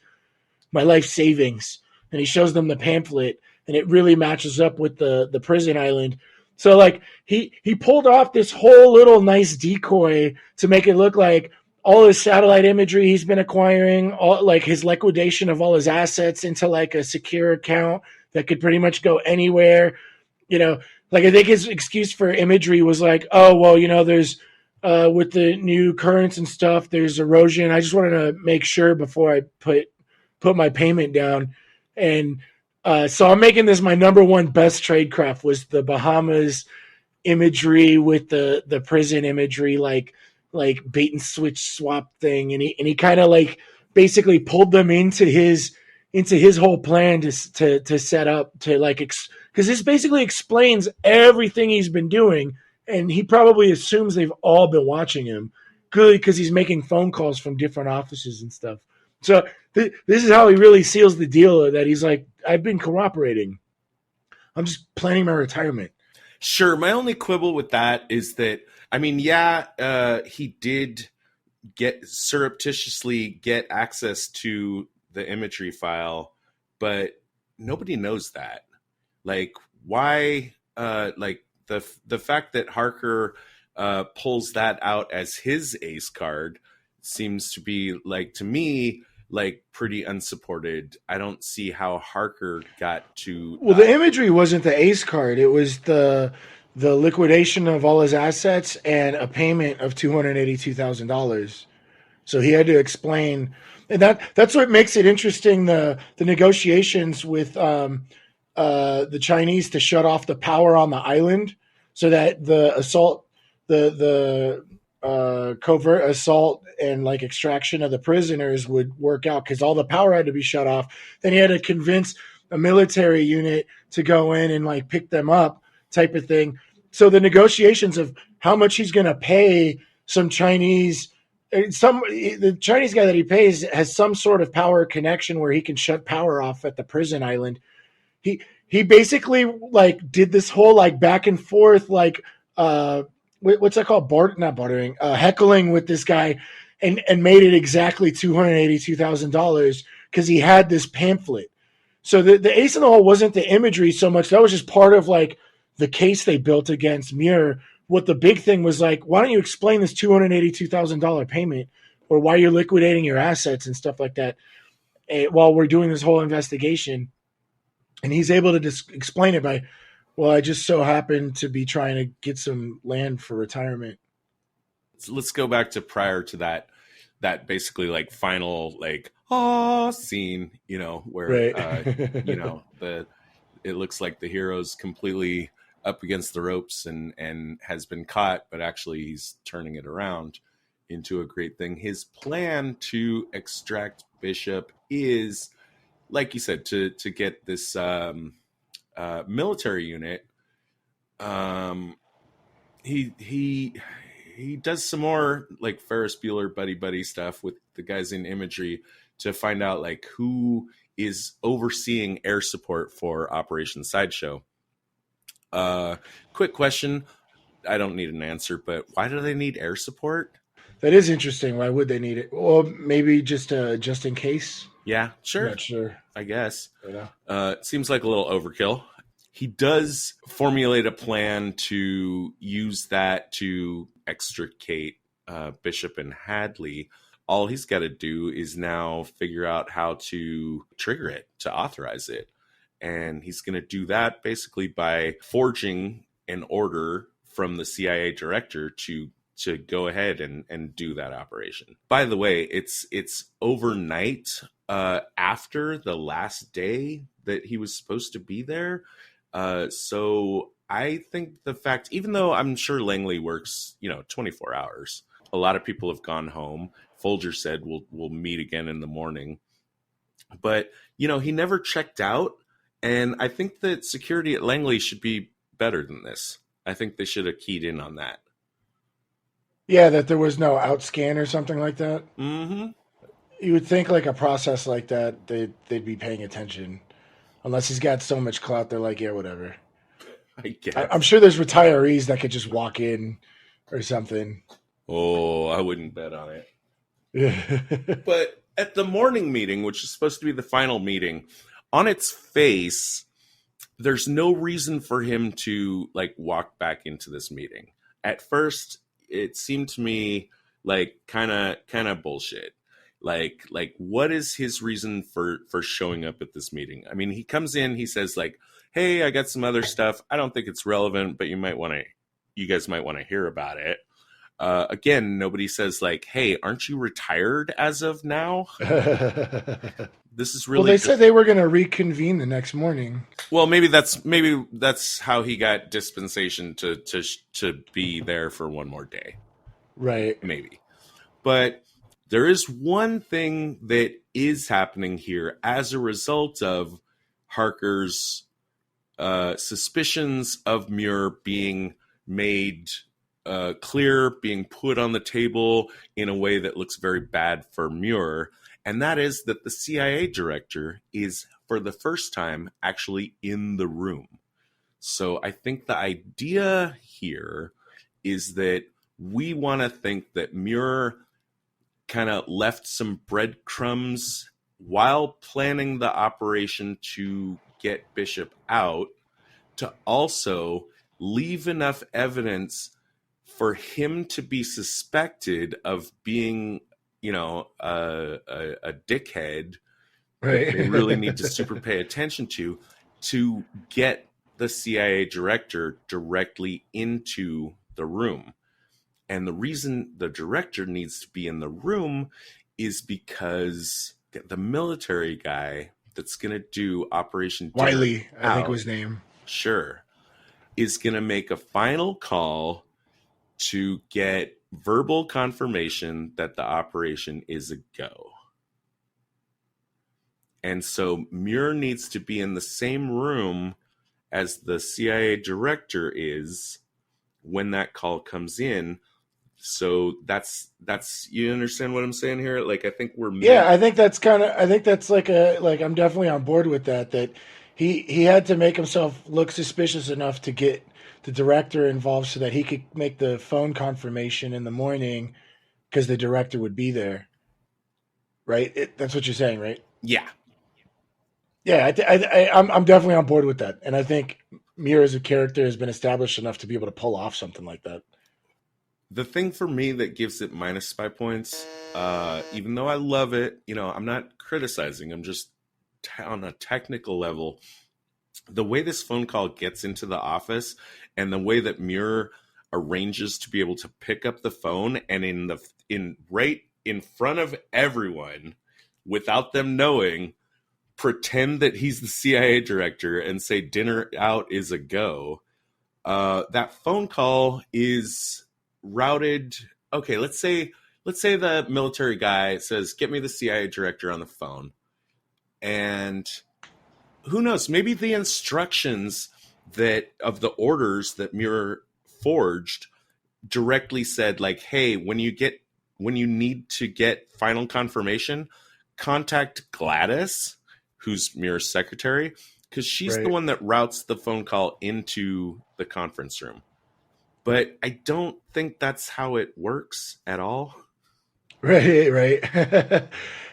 my life savings." And he shows them the pamphlet, and it really matches up with the prison island. So he pulled off this whole little nice decoy to make it look like all his satellite imagery he's been acquiring, all his liquidation of all his assets into a secure account that could pretty much go anywhere. I think his excuse for imagery was "Oh, well, there's with the new currents and stuff, there's erosion. I just wanted to make sure before I put my payment down." And so I'm making this my number one best tradecraft was the Bahamas imagery with the prison imagery, like bait and switch swap thing, and he kind of like basically pulled them into his whole plan to set up to like because this basically explains everything he's been doing, and he probably assumes they've all been watching him, good, because he's making phone calls from different offices and stuff. So this is how he really seals the deal, that he's like, I've been cooperating. I'm just planning my retirement. Sure. My only quibble with that is that, I mean, he did surreptitiously get access to the imagery file, but nobody knows that. Like, why? Like the fact that Harker pulls that out as his ace card seems to be, like, to me, like, pretty unsupported. I don't see how Harker got to. Well, the imagery wasn't the ace card. It was the liquidation of all his assets and a payment of $282,000. So he had to explain, and that's what makes it interesting. The negotiations with the Chinese to shut off the power on the island, so that the assault, the covert assault and like extraction of the prisoners would work out, because all the power had to be shut off. Then he had to convince a military unit to go in and like pick them up, type of thing. So the negotiations of how much he's going to pay some Chinese. The Chinese guy that he pays has some sort of power connection where he can shut power off at the prison island. He basically like did this whole like back and forth like what's that called, not bartering, heckling with this guy, and made it exactly $282,000 because he had this pamphlet. So the ace in the hole wasn't the imagery so much. That was just part of like the case they built against Muir. What the big thing was, like, why don't you explain this $282,000 payment, or why you're liquidating your assets and stuff like that while we're doing this whole investigation? And he's able to just explain it by, well, I just so happened to be trying to get some land for retirement. So let's go back to prior to that basically like final like scene, where Right. it looks like the hero's completely up against the ropes and has been caught, but actually he's turning it around into a great thing. His plan to extract Bishop is, like you said, to get this military unit. He does some more like Ferris Bueller buddy stuff with the guys in imagery to find out like who is overseeing air support for Operation Sideshow. Quick question. I don't need an answer, but why do they need air support? That is interesting. Why would they need it? Well, maybe just in case. Yeah, sure. I'm not sure. I guess. Yeah. It seems like a little overkill. He does formulate a plan to use that to extricate Bishop and Hadley. All he's got to do is now figure out how to trigger it, to authorize it. And he's going to do that basically by forging an order from the CIA director to go ahead and do that operation. By the way, it's overnight after the last day that he was supposed to be there. So I think the fact, even though I'm sure Langley works, 24 hours, a lot of people have gone home. Folger said we'll meet again in the morning. But, he never checked out. And I think that security at Langley should be better than this. I think they should have keyed in on that. Yeah, that there was no outscan or something like that. Mm-hmm. You would think like a process like that, they'd be paying attention. Unless he's got so much clout, they're like, yeah, whatever. I guess. I'm sure there's retirees that could just walk in or something. Oh, I wouldn't bet on it. Yeah. But at the morning meeting, which is supposed to be the final meeting, on its face, there's no reason for him to like walk back into this meeting. At first, it seemed to me like kind of bullshit. Like what is his reason for showing up at this meeting? I mean, he comes in, he says like, "Hey, I got some other stuff. I don't think it's relevant, but you guys might want to hear about it." Again, nobody says like, "Hey, aren't you retired as of now?" This is Well, really they said they were going to reconvene the next morning. well. Maybe that's how he got dispensation to be there for one more day. Right. Maybe, but there is one thing that is happening here as a result of Harker's suspicions of Muir being made clear, being put on the table in a way that looks very bad for Muir. And that is that the CIA director is, for the first time, actually in the room. So I think the idea here is that we want to think that Muir kind of left some breadcrumbs while planning the operation to get Bishop out, to also leave enough evidence for him to be suspected of being, a dickhead that Right. they really need to super pay attention to get the CIA director directly into the room. And the reason the director needs to be in the room is because the military guy that's going to do Operation Dinner Wiley, I think Out, was his name. sure, is going to make a final call to get verbal confirmation that the operation is a go. And so Muir needs to be in the same room as the CIA director is when that call comes in. So that's you understand what I'm saying here? Like, I think we're I think that's I'm definitely on board with that he had to make himself look suspicious enough to get the director involved so that he could make the phone confirmation in the morning because the director would be there. Right? That's what you're saying, right? yeah. Yeah, I'm definitely on board with that. And I think Muir as a character has been established enough to be able to pull off something like that. The thing for me that gives it minus 5 points, even though I love it, I'm not criticizing. I'm just on a technical level. The way this phone call gets into the office and the way that Muir arranges to be able to pick up the phone and right in front of everyone, without them knowing, pretend that he's the CIA director and say dinner out is a go. That phone call is routed. Okay, let's say the military guy says, "Get me the CIA director on the phone," and who knows? Maybe the instructions of the orders that Muir forged directly said, like, "Hey, when you need to get final confirmation, contact Gladys, who's Muir's secretary, because she's the one that routes the phone call into the conference room." But I don't think that's how it works at all. Right. I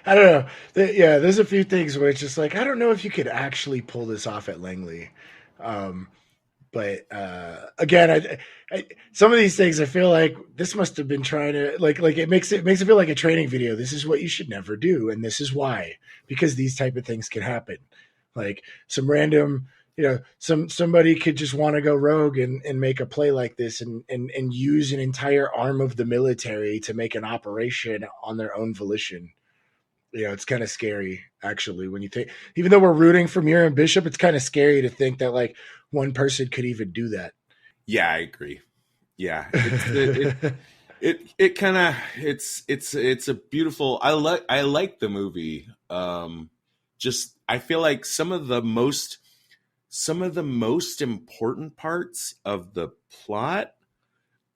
don't know. There's a few things where it's just like, I don't know if you could actually pull this off at Langley. But again, some of these things I feel like this must have been trying to like it makes it feel like a training video. This is what you should never do, and this is why, because these type of things can happen. Like some random, somebody could just want to go rogue and make a play like this and use an entire arm of the military to make an operation on their own volition. It's kind of scary, actually, when you think, even though we're rooting for Muir and Bishop, it's kind of scary to think that like one person could even do that. Yeah, I agree. Yeah. It kind of, it's a beautiful, I like the movie. Just, I feel like some of the most important parts of the plot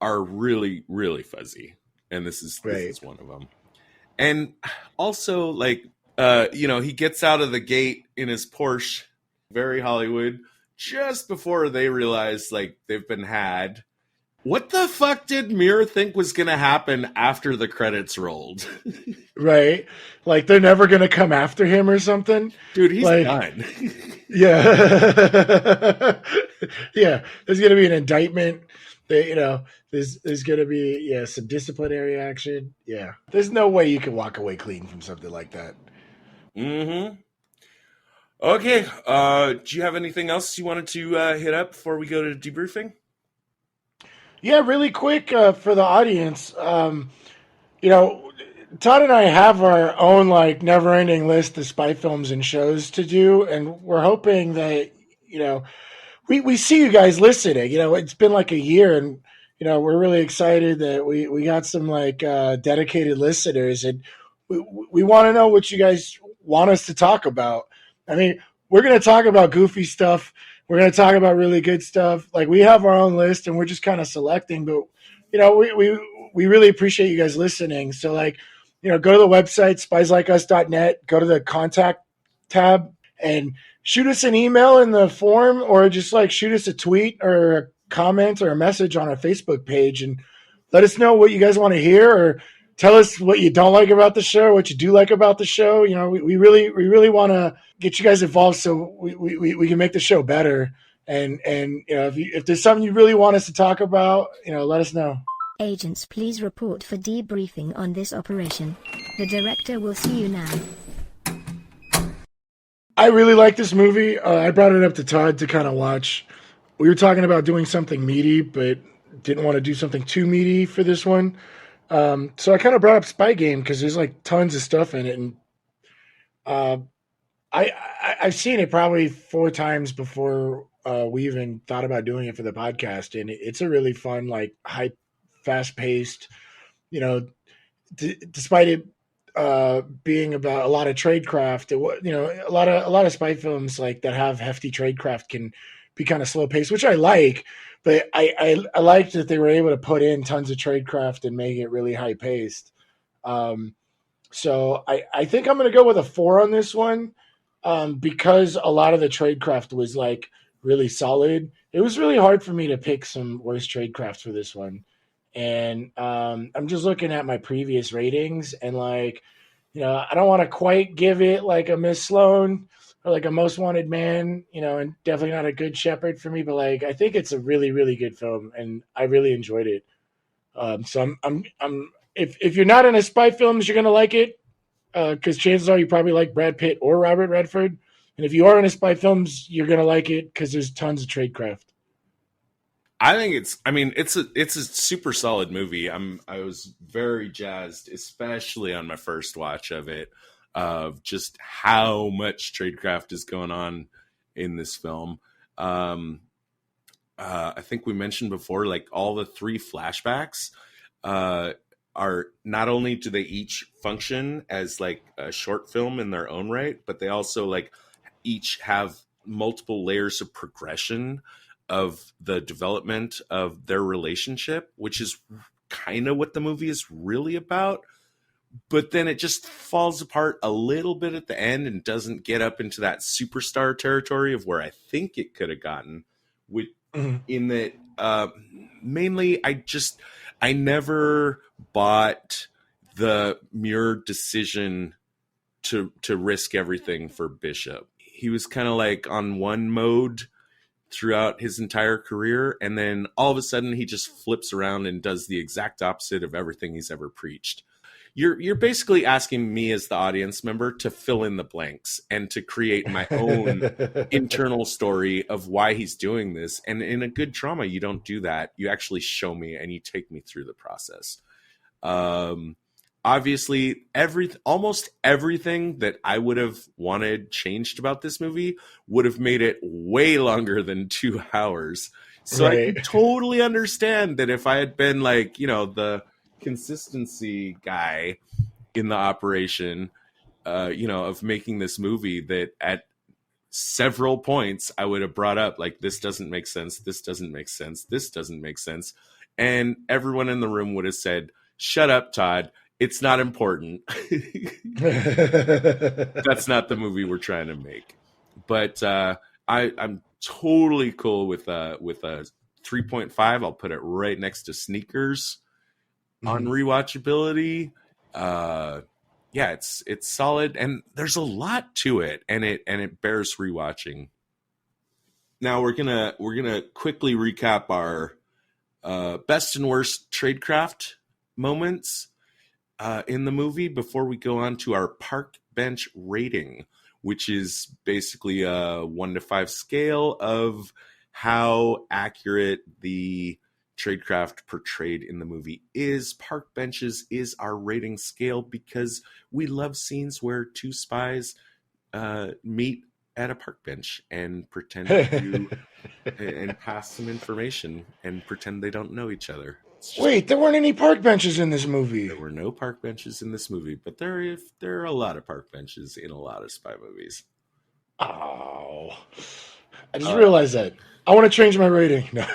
are really, really fuzzy. And this is one of them. And also, like, he gets out of the gate in his Porsche, very Hollywood, just before they realize, like, they've been had. What the fuck did Muir think was going to happen after the credits rolled? Right? Like, they're never going to come after him or something? Dude, he's done. Yeah. Yeah. There's going to be an indictment. There's going to be some disciplinary action. Yeah. There's no way you can walk away clean from something like that. Mm-hmm. Okay. Do you have anything else you wanted to hit up before we go to debriefing? Yeah, really quick for the audience. You know, Todd and I have our own like never-ending list of spy films and shows to do, and we're hoping that you know we see you guys listening. It's been like a year, and we're really excited that we got some like dedicated listeners, and we want to know what you guys want us to talk about. I mean, we're going to talk about goofy stuff. We're going to talk about really good stuff. Like we have our own list, and we're just kind of selecting. But we really appreciate you guys listening. So like, go to the website spieslikeus.net. Go to the contact tab and shoot us an email in the form, or just like shoot us a tweet or a comment or a message on our Facebook page, and let us know what you guys want to hear, or tell us what you don't like about the show, what you do like about the show. We really want to get you guys involved so we can make the show better. And if there's something you really want us to talk about, let us know. Agents, please report for debriefing on this operation. The director will see you now. I really like this movie. I brought it up to Todd to kind of watch. We were talking about doing something meaty, but didn't want to do something too meaty for this one. So I kind of brought up Spy Game because there's like tons of stuff in it, and uh, I've seen it probably 4 times before we even thought about doing it for the podcast, and it's a really fun, like fast paced. You know, despite it being about a lot of tradecraft, a lot of spy films like that have hefty tradecraft can be kind of slow paced, which I like. But I liked that they were able to put in tons of tradecraft and make it really high paced. So I think I'm going to go with a 4 on this one, because a lot of the tradecraft was like really solid. It was really hard for me to pick some worst tradecraft for this one. And I'm just looking at my previous ratings, and like, I don't want to quite give it like a Miss Sloan or like a Most Wanted Man, and definitely not a Good Shepherd for me, but like I think it's a really, really good film, and I really enjoyed it. So I'm if you're not into spy films, you're gonna like it, because chances are you probably like Brad Pitt or Robert Redford, and if you are into spy films, you're gonna like it because there's tons of tradecraft. I think it's a super solid movie. I was very jazzed, especially on my first watch of it, of just how much tradecraft is going on in this film. I think we mentioned before, like all the 3 flashbacks are not only do they each function as like a short film in their own right, but they also like each have multiple layers of progression of the development of their relationship, which is kind of what the movie is really about. But then it just falls apart a little bit at the end and doesn't get up into that superstar territory of where I think it could have gotten. With in that, mainly, I never bought the Muir decision to risk everything for Bishop. He was kind of like on one mode throughout his entire career, and then all of a sudden he just flips around and does the exact opposite of everything he's ever preached. You're basically asking me as the audience member to fill in the blanks and to create my own internal story of why he's doing this. And in a good drama, you don't do that. You actually show me and you take me through the process. Obviously, almost everything that I would have wanted changed about this movie would have made it way longer than 2 hours. So right. I can totally understand that if I had been like, the consistency guy in the operation, of making this movie, that at several points I would have brought up like, this doesn't make sense, this doesn't make sense, this doesn't make sense. And everyone in the room would have said, shut up, Todd. It's not important. That's not the movie we're trying to make. But I'm totally cool with a 3.5. I'll put it right next to Sneakers on rewatchability. Yeah, it's solid, and there's a lot to it, and it bears rewatching. Now we're gonna quickly recap our best and worst tradecraft moments in the movie before we go on to our park bench rating, which is basically a 1 to 5 scale of how accurate the tradecraft portrayed in the movie is park benches is our rating scale, because we love scenes where two spies meet at a park bench and pretend to and pass some information and pretend they don't know each other. Wait, there weren't any park benches in this movie. There were no park benches in this movie, but there are a lot of park benches in a lot of spy movies. Oh, I just realized that. I want to change my rating. No.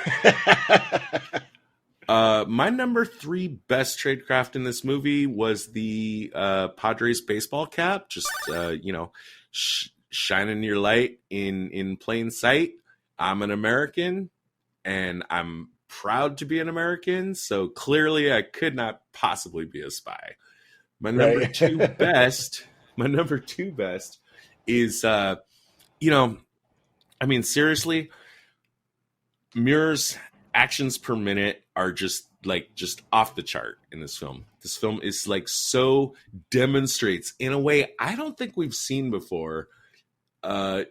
My number 3 best tradecraft in this movie was the Padres baseball cap. Just shining your light in plain sight. I'm an American, and I'm proud to be an American. So clearly, I could not possibly be a spy. My number Right. 2 best. My number 2 best is, seriously, Muir's actions per minute are just off the chart in this film. This film is demonstrates in a way I don't think we've seen before, a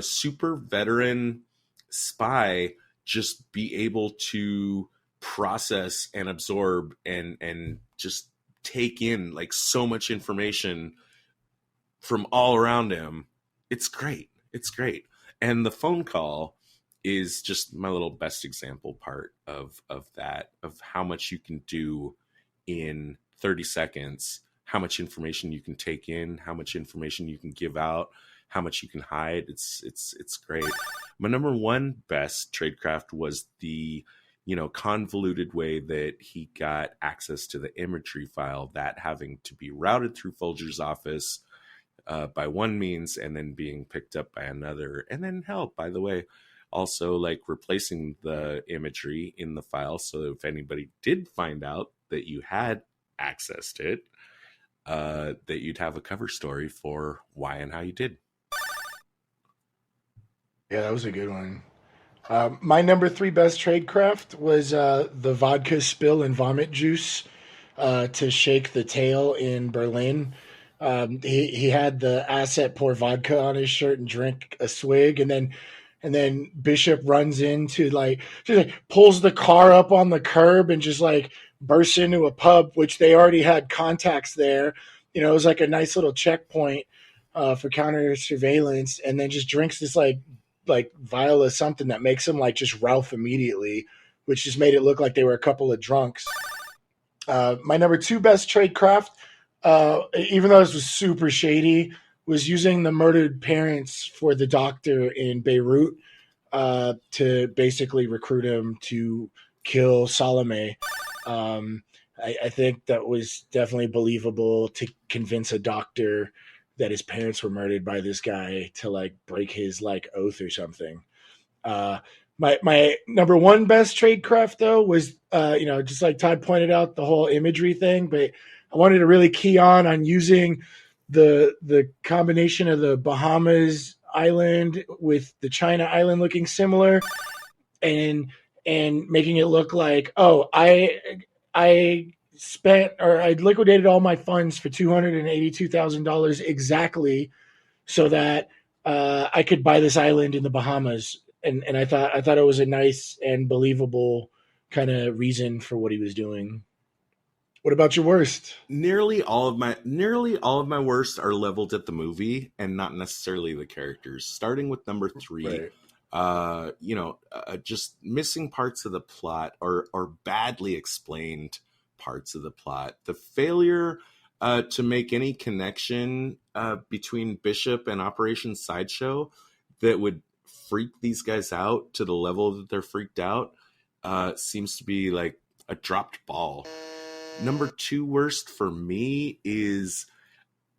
super veteran spy just be able to process and absorb and just take in so much information from all around him. It's great. And the phone call is just my little best example part of that, of how much you can do in 30 seconds, how much information you can take in, how much information you can give out, how much you can hide. It's great. My number 1 best tradecraft was the convoluted way that he got access to the imagery file, that having to be routed through Folger's office by one means and then being picked up by another, and then by the way, also replacing the imagery in the file, so if anybody did find out that you had accessed it, that you'd have a cover story for why and how you did. Yeah, that was a good one. My number 3 best tradecraft was the vodka spill and vomit juice to shake the tail in Berlin. He had the asset pour vodka on his shirt and drink a swig, and then Bishop runs into just pulls the car up on the curb and just bursts into a pub, which they already had contacts there. It was a nice little checkpoint for counter surveillance, and then just drinks this vial of something that makes him just Ralph immediately, which just made it look like they were a couple of drunks. My number 2 best tradecraft, even though this was super shady, was using the murdered parents for the doctor in Beirut to basically recruit him to kill Salome. I think that was definitely believable to convince a doctor that his parents were murdered by this guy to break his oath or something. My number 1 best tradecraft though was just like Todd pointed out, the whole imagery thing, but I wanted to really key on using the combination of the Bahamas island with the China island looking similar, and making it look like, I spent, or I liquidated all my funds for $282,000 exactly, so that I could buy this island in the Bahamas. And I thought it was a nice and believable kind of reason for what he was doing. What about your worst? Nearly all of my worst are leveled at the movie and not necessarily the characters. Starting with number 3, right. Just missing parts of the plot or badly explained parts of the plot. The failure to make any connection between Bishop and Operation Sideshow that would freak these guys out to the level that they're freaked out seems to be a dropped ball. Number 2 worst for me is,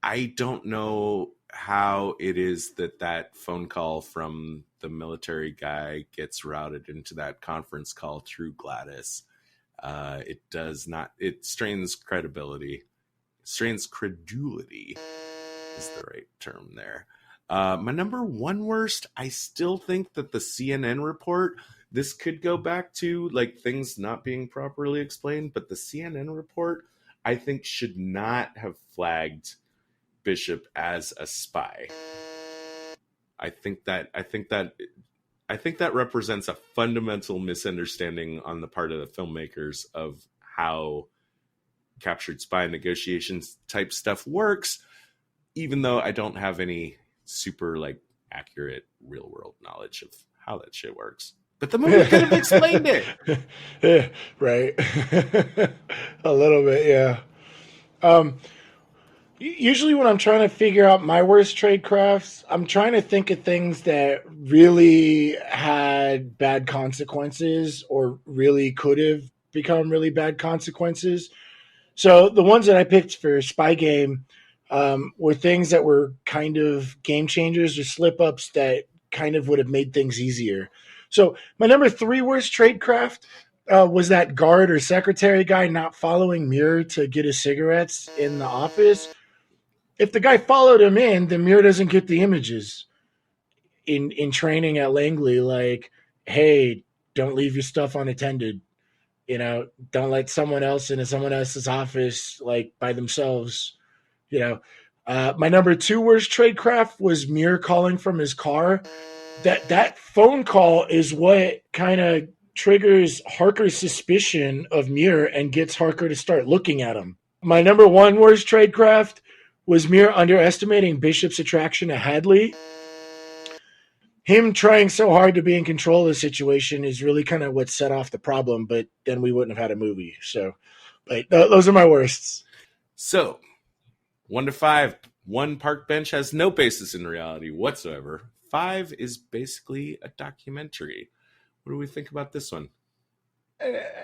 I don't know how it is that phone call from the military guy gets routed into that conference call through Gladys. It does not. It strains credibility. Strains credulity is the right term there. My number 1 worst, I still think that the CNN report, this could go back to things not being properly explained, but the CNN report, I think, should not have flagged Bishop as a spy. I think that I think that represents a fundamental misunderstanding on the part of the filmmakers of how captured spy negotiations type stuff works, even though I don't have any super like accurate real world knowledge of how that shit works. But the movie could have explained it. Yeah, right. A little bit, yeah. Usually when I'm trying to figure out my worst trade crafts, I'm trying to think of things that really had bad consequences or really could have become really bad consequences. So the ones that I picked for Spy Game were things that were kind of game changers or slip ups that kind of would have made things easier. So my number 3 worst tradecraft was that guard or secretary guy not following Muir to get his cigarettes in the office. If the guy followed him in, then Muir doesn't get the images in training at Langley. Like, hey, don't leave your stuff unattended. You know, don't let someone else into someone else's office like by themselves. You know, my number 2 worst tradecraft was Muir calling from his car. That phone call is what kind of triggers Harker's suspicion of Muir and gets Harker to start looking at him. My number 1 worst tradecraft was Muir underestimating Bishop's attraction to Hadley. Him trying so hard to be in control of the situation is really kind of what set off the problem, but then we wouldn't have had a movie. So, but those are my worsts. So, 1 to 5, 1 park bench has no basis in reality whatsoever. 5 is basically a documentary. What do we think about this one?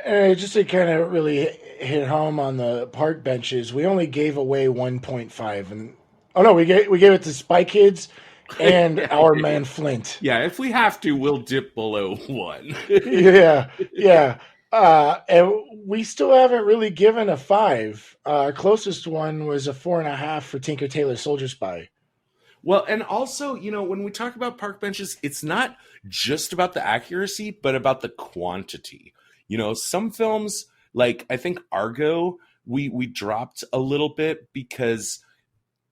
Just to kind of really hit home on the park benches, we only gave away 1.5, and we gave it to Spy Kids and Our Man Flint. Yeah, if we have to, we'll dip below 1. yeah. And we still haven't really given a 5. Our closest one was a 4.5 for Tinker Tailor Soldier Spy. Well, and also, you know, when we talk about park benches, it's not just about the accuracy, but about the quantity. You know, some films, like I think Argo, we dropped a little bit because,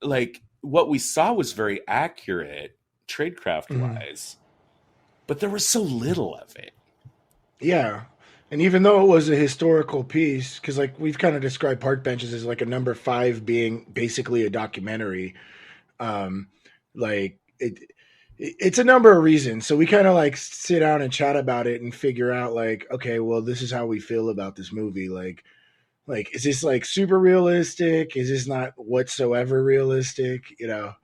like, what we saw was very accurate tradecraft-wise, but there was so little of it. Yeah. And even though it was a historical piece, because, like, we've kind of described park benches as, like, a number 5 being basically a documentary, like, it's a number of reasons. So we kind of like sit down and chat about it and figure out like, okay, well, this is how we feel about this movie. Like, is this like super realistic? Is this not whatsoever realistic? You know?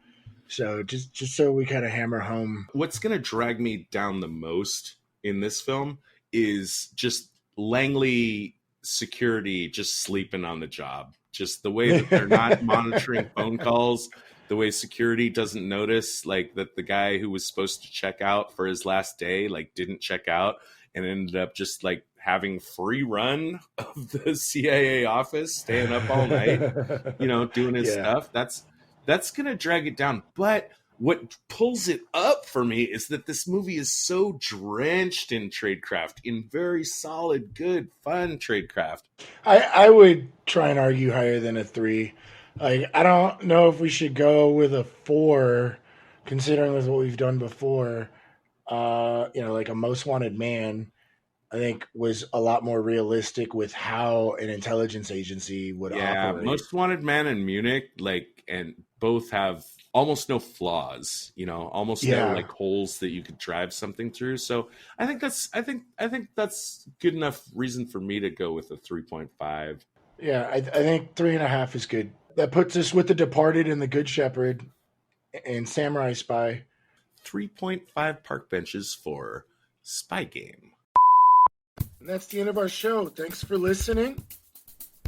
So just so we kind of hammer home. What's going to drag me down the most in this film is just Langley security just sleeping on the job. Just the way that they're not monitoring phone calls. The way security doesn't notice, like, that the guy who was supposed to check out for his last day, like, didn't check out and ended up just, like, having free run of the CIA office, staying up all night, you know, doing his stuff. That's going to drag it down. But what pulls it up for me is that this movie is so drenched in tradecraft, in very solid, good, fun tradecraft. I would try and argue higher than a 3. Like, I don't know if we should go with a 4, considering with what we've done before. You know, like a Most Wanted Man, I think was a lot more realistic with how an intelligence agency would operate. Most Wanted Man and Munich, like, and both have almost no flaws, you know, almost no like holes that you could drive something through. So I think that's good enough reason for me to go with a 3.5. Yeah, I think 3.5 is good. That puts us with The Departed and The Good Shepherd and Samurai Spy. 3.5 park benches for Spy Game. And that's the end of our show. Thanks for listening.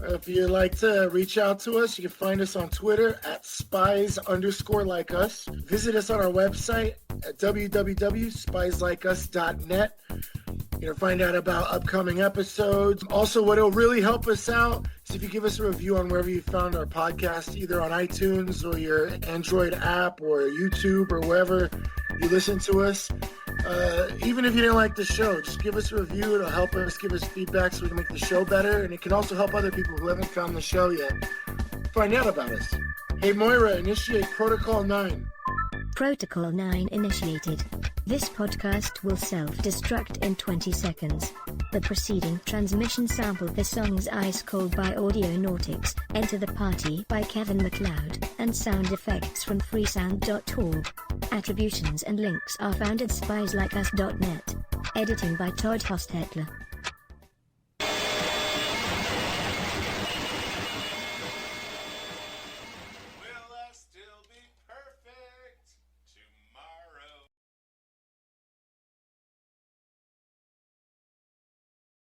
If you'd like to reach out to us, you can find us on Twitter at spies_like us. Visit us on our website at www.spieslikeus.net. You know, find out about upcoming episodes. Also, what'll really help us out is if you give us a review on wherever you found our podcast, either on iTunes or your Android app or YouTube or wherever you listen to us. Even if you didn't like the show, just give us a review. It'll help us, give us feedback so we can make the show better. And it can also help other people who haven't found the show yet find out about us. Hey, Moira, initiate Protocol 9. Protocol 9 initiated. This podcast will self-destruct in 20 seconds. The preceding transmission sampled the songs Ice Cold by Audionautics, Enter the Party by Kevin MacLeod, and sound effects from freesound.org. Attributions and links are found at spieslikeus.net. Editing by Todd Hostetler.